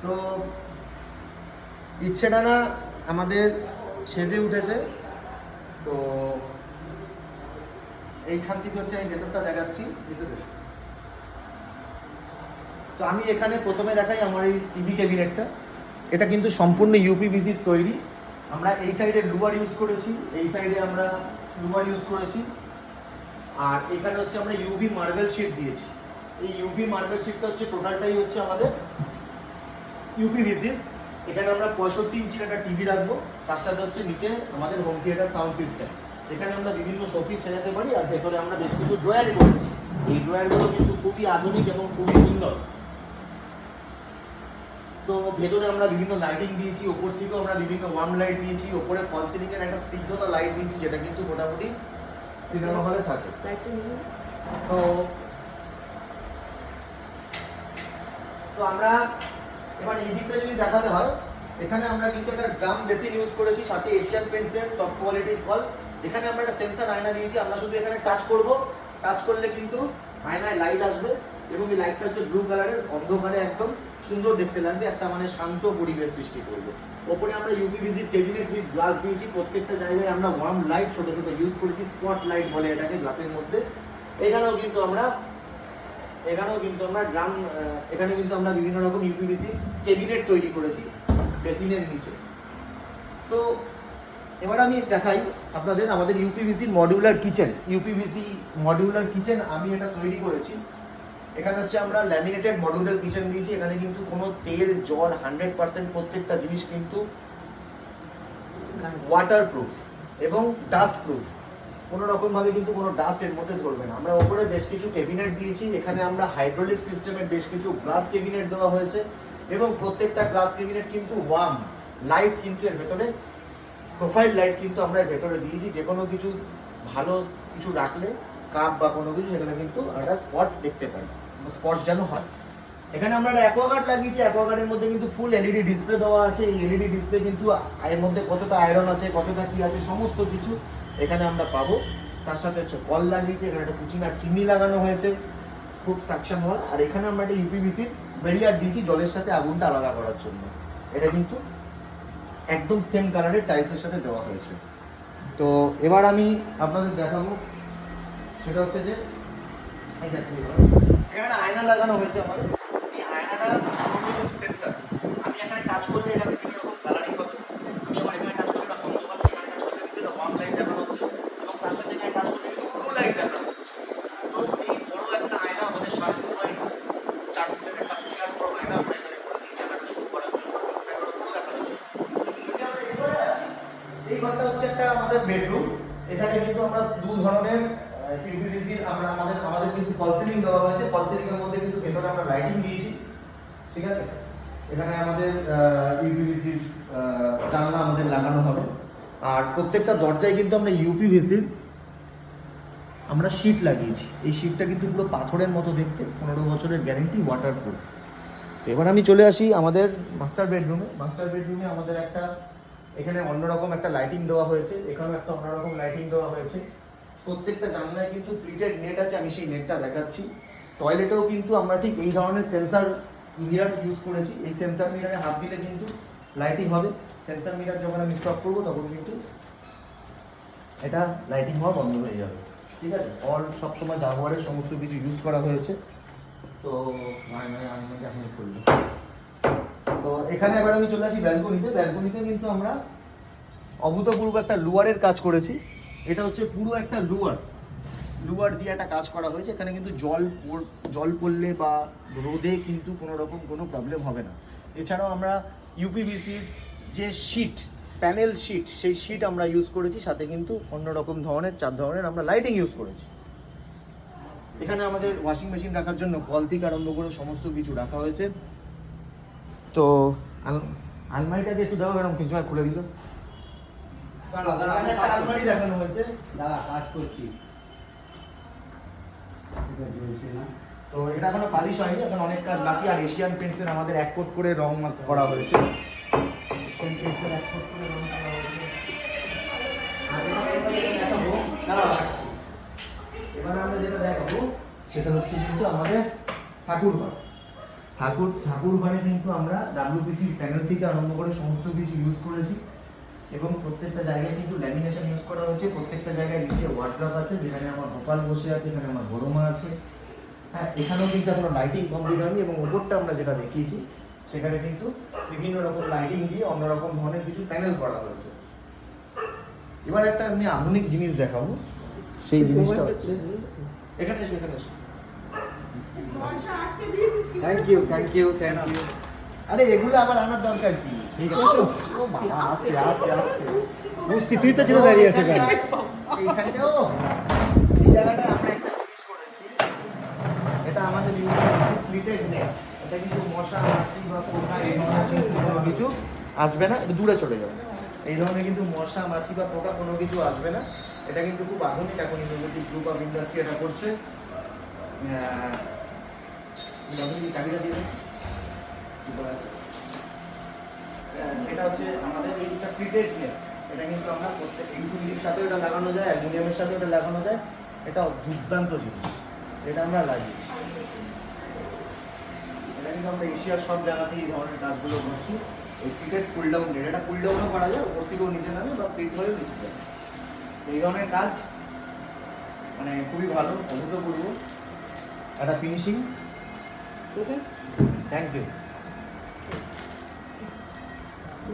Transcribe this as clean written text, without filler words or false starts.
তো ইচ্ছেটা না আমাদের সেজে উঠেছে। তো এইখান থেকে হচ্ছে আমি ভেতরটা দেখাচ্ছি, ভেতরে। তো আমি এখানে প্রথমে দেখাই আমার এই টিভি ক্যাবিনেটটা। এটা কিন্তু সম্পূর্ণ ইউপিভিসির তৈরি। আমরা এই সাইডে লুবার ইউজ করেছি, এই সাইডে আমরা লুবার ইউজ করেছি, আর এখানে হচ্ছে আমরা ইউভি মার্বেল শিট দিয়েছি। এই ইউভি মার্বেল শিটটা হচ্ছে টোটালটাই হচ্ছে আমাদের ইউপিভিসির। এখানে আমরা 65 ইঞ্চির একটা টিভি রাখবো, তার সাথে হচ্ছে নিচে আমাদের হোম থিয়েটার সাউন্ড সিস্টেম। এখানে আমরা বিভিন্ন শোপিস সাজাতে পারি, আর ভেতরে আমরা বেশ কিছু ড্রয়ার করেছি। এই ড্রয়ারগুলো কিন্তু খুবই আধুনিক এবং খুবই সুন্দর। তো ভেতরে আমরা বিভিন্ন লাইটিং দিয়েছি, ওপর থেকেও আমরা বিভিন্ন ওয়ার্ম লাইট দিয়েছি, ওপরে ফল সিলিং এর একটা স্নিগ্ধতা লাইট দিয়েছি, যেটা কিন্তু মোটামুটি সিনেমা হলে থাকে। তো আমরা এবার এই দিকটা যদি দেখাতে হয়, এখানে আমরা কিন্তু একটা ড্রাম বেসিন ইউজ করেছি, সাথে এশিয়ান পেন্টসের টপ কোয়ালিটির ফল। এখানে আমরা একটা সেন্সর আয়না দিয়েছি, আমরা শুধু এখানে টাচ করব, টাচ করলে কিন্তু আয়নায় লাইট আসবে, এবং এই লাইটটা হচ্ছে ব্লু কালারের, অন্ধকারে একদম সুন্দর দেখতে লাগবে, একটা মানে শান্ত পরিবেশ সৃষ্টি করবে। ওপরে আমরা ইউপিভিসির ক্যাবিনেট উইথ গ্লাস দিয়েছি, প্রত্যেকটা জায়গায় আমরা ওয়ার্ম লাইট ছোট ছোট ইউজ করেছি, স্পট লাইট বলে এটাকে গ্লাসের মধ্যে। এখানেও কিন্তু আমরা ড্রাম, এখানে কিন্তু আমরা বিভিন্ন রকম ইউপিভিসি ক্যাবিনেট তৈরি করেছি বেসিনের নিচে। তো এবার আমি দেখাই আপনাদের আমাদের uPVC modular kitchen. UPVC modular kitchen আমি এটা তৈরি করেছি। এখানে হচ্ছে আমরা ল্যামিনেটেড মডিউলার কিচেন দিয়েছি। এখানে কিন্তু কোনো তেল জল 100% প্রত্যেকটা জিনিস কিন্তু ওয়াটারপ্রুফ এবং ডাস্ট প্রুফ। কোনো রকমভাবে কিন্তু কোনো ডাস্ট এর মধ্যে ধরবে না। আমরা ওপরে বেশ কিছু ক্যাবিনেট দিয়েছি, এখানে আমরা হাইড্রোলিক সিস্টেমের বেশ কিছু গ্লাস ক্যাবিনেট দেওয়া হয়েছে, এবং প্রত্যেকটা গ্লাস ক্যাবিনেট কিন্তু ওয়ার্ম লাইট কিন্তু এর ভেতরে, প্রোফাইল লাইট কিন্তু আমরা এর ভেতরে দিয়েছি। যে কোনো কিছু ভালো কিছু রাখলে, কাপ বা কোনো কিছু, সেখানে কিন্তু একটা স্পট দেখতে পাই, স্পট যেন হয়। এখানে আমরা একটা অ্যাকোয়াগার্ড লাগিয়েছি, অ্যাকোয়াগার্ডের মধ্যে কিন্তু ফুল এলইডি ডিসপ্লে দেওয়া আছে। এই এলইডি ডিসপ্লে কিন্তু এর মধ্যে কতটা আয়রন আছে, কতটা কি আছে, সমস্ত কিছু এখানে আমরা পাবো। তার সাথে হচ্ছে কল লাগিয়েছে, এখানে একটা কুচিন আর চিমনি লাগানো হয়েছে, খুব সাকশন হওয়ার। আর এখানে আমরা একটা ইউপিভিসির ব্যারিয়ার দিয়েছি জলের সাথে আগুনটা আলাদা করার জন্য। এটা কিন্তু একদম সেম কালারের টাইলসের সাথে দেওয়া হয়েছে। তো এবার আমি আপনাদের দেখাবো, সেটা হচ্ছে যে এখানে আয়না লাগানো হয়েছে আমাদের। এই আয়নাটা সেন্সার, আমি এখানে টাচ করলে এটা বিভিন্ন রকম কালারিং হবে। আমি আবার এখানে টাচ করলে এটা বন্ধ হবে, এখানে টাচ করলে কিন্তু এটা ওয়ার্ম লাইট দেখানো হচ্ছে, এবং তার সাথে এখানে টাচ করলে কিন্তু ব্লু লাইট দেখানো হচ্ছে। তো এই বড় একটা আয়না আমাদের 7 ফুট বাই 4 ফুটের একটা বিশাল বড় আয়না আমরা এখানে করেছি, জায়গাটা শুরু করার জন্য, জায়গাটা পুরো দেখানোর জন্য। এই ঘরটা হচ্ছে একটা আমাদের বেডরুম। এখানে কিন্তু আমরা দু ধরনের ইউপিভিসির আমাদের কিন্তু ফল সিলিং দেওয়া হয়েছে। ফল সিলিং এর মধ্যে কিন্তু ভেতরে আমরা লাইটিং দিয়েছি, ঠিক আছে। এখানে আমাদের ইউপিভিসির জানলা আমাদের লাগানো হবে, আর প্রত্যেকটা দরজায় কিন্তু আমরা ইউপিভিসির আমরা শীট লাগিয়েছি। এই শীটটা কিন্তু পুরো পাথরের মতো দেখতে, 15 বছরের গ্যারেন্টি, ওয়াটারপ্রুফ। এবার আমি চলে আসি আমাদের মাস্টার বেডরুমে। মাস্টার বেডরুমে আমাদের একটা এখানে অন্যরকম একটা লাইটিং দেওয়া হয়েছে, এখানেও একটা অন্যরকম লাইটিং দেওয়া হয়েছে। প্রত্যেকটা জানলায় কিন্তু প্লিটেড নেট আছে, আমি সেই নেটটা দেখাচ্ছি। টয়লেটেও কিন্তু আমরা ঠিক এই ধরনের সেন্সার মিরার ইউজ করেছি। এই সেন্সার মিরারে হাত দিলে কিন্তু লাইটিং হবে। সেন্সার মিরার যখন আমি স্টপ করবো তখন কিন্তু এটা লাইটিং হওয়া বন্ধ হয়ে যাবে, ঠিক আছে। অল সবসময় জাগুয়ারের সমস্ত কিছু ইউজ করা হয়েছে। তো তো এখানে এবার আমি চলে আসি ব্যালকনিতে। ব্যালকনিতে কিন্তু আমরা অভূতপূর্ব একটা লুয়ারের কাজ করেছি। এটা হচ্ছে পুরো একটা লুয়ার দিয়ে একটা কাজ করা হয়েছে। এখানে কিন্তু জল পড়লে বা রোদে কিন্তু কোনো রকম কোনো প্রবলেম হবে না। এছাড়াও আমরা ইউপিভিসির যে শীট, প্যানেল শীট, সেই শীট আমরা ইউজ করেছি, সাথে কিন্তু অন্যরকম ধরনের 4 ধরনের আমরা লাইটিং ইউজ করেছি। এখানে আমাদের ওয়াশিং মেশিন রাখার জন্য কল থেকে আরম্ভ করে সমস্ত কিছু রাখা হয়েছে। তো আলমারিটাকে একটু দেওয়া, এরকম কিছু খুলে দিল। আলমারি দেখানো হয়েছে, দাদা কাজ করছি। তো এটা এখনো পালিশ হয়নি, এখন অনেক কাজ বাকি। আর এশিয়ান পেন্টসের আমাদের 1 কোট করে রং করা হয়েছে। এশিয়ান পেন্টসের 1 কোট করে রং করা হয়েছে। এবার আমরা যেটা দেখাবো সেটা হচ্ছে কিন্তু আমাদের ঠাকুর ঘর। ঠাকুর ঘরে কিন্তু আমরা ডাব্লিউপিসির প্যানেল থেকে আরম্ভ করে সমস্ত কিছু ইউজ করেছি এবং প্রত্যেকটা জায়গায় কিন্তু ল্যামিনেশন ইউজ করা হয়েছে। প্রত্যেকটা জায়গায় নিচে ওয়ার্ড্রপ আছে, যেখানে আমার গোপাল বসে আছে, এখানে আমার বড় মা আছে। হ্যাঁ, এখানেও কিন্তু এখনো লাইটিং কমপ্লিট হয়নি এবং ওপরটা আমরা যেটা দেখিয়েছি সেখানে কিন্তু বিভিন্ন রকম লাইটিং দিয়ে অন্যরকম ধরনের কিছু প্যানেল করা হয়েছে। এবার একটা আমি আধুনিক জিনিস দেখাবো, সেই জিনিসটা হচ্ছে এখানে এসো, এখানে এসো। Thank you. আরে এগুলো আবার আনার দরকার কি? ঠিক আছে তো? ও বাবা, আস্তে আস্তে আস্তে। মুস্তি তুই পেছনে দাঁড়িয়ে আছে কেন? এইখানটাও এই জায়গাটা আমরা একটা জিনিস করেছি, এটা আমাদের প্লিটেড নেট। এটা কিন্তু মশা মাছি বা পোকা এই ধরনের কিন্তু কোনো কিছু আসবে না। একটু দূরে চলে যাবে। এই ধরনের কিন্তু মশা মাছি বা পোকা কোনো কিছু আসবে না। এটা কিন্তু খুব আধুনিক এখন ইনোভেটিভ গ্রুপ অফ ইন্ডাস্ট্রি এটা করছে। চাবিটা দিয়ে দেন। এটা হচ্ছে আমাদের এইটা প্রিটেড নেট। এটা কিন্তু আমরা প্রত্যেক ইউটিলিটির সাথে এটা লাগানো যায়, অ্যালুমিনিয়ামের সাথে এটা লাগানো যায়। এটা দুর্দান্ত জিনিস, এটা আমরা লাগিয়েছি। এটা কিন্তু আমরা এশিয়ার সব জায়গাতেই এই ধরনের কাজগুলো করছি। এই প্রিটেড কুল ডাউন নেট, এটা কুল ডাউনও করা যায়, ওপর থেকেও নিচে নামে বা প্রিট হয়েও নিচে যাবে। এই ধরনের কাজ মানে খুবই ভালো, অভূতপূর্ব একটা ফিনিশিং। Thank you.